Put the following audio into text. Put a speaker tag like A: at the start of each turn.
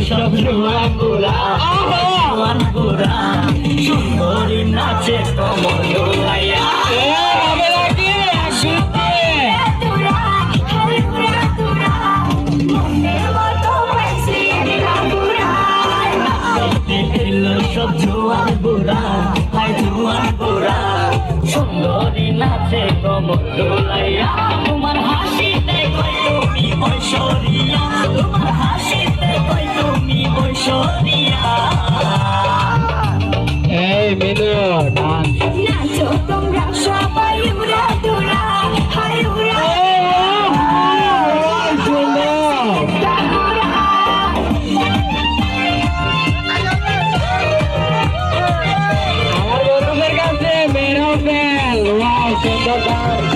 A: সব জোয়ান বুড়া জোয়ান বুড়া সুন্দরী নাচে কমর দোলাইয়া সব জোয়ান বুড়া হাই জোয়ান বুড়া সুন্দরী নাচে কমর দোলাইয়া তোমার হাসিতে কই তুমি ঐশ্বরিয়া তোমার হাসিতে কই তুমি ঐশ্বরিয়া
B: এই মিনু ডান্স
C: নাচো তোমরা সবাই উড়া দুরা হাই উড়া
B: আমার বন্ধুদের কাছে মেয়েরাও ফেল ওয়াও সুন্দর ডান্স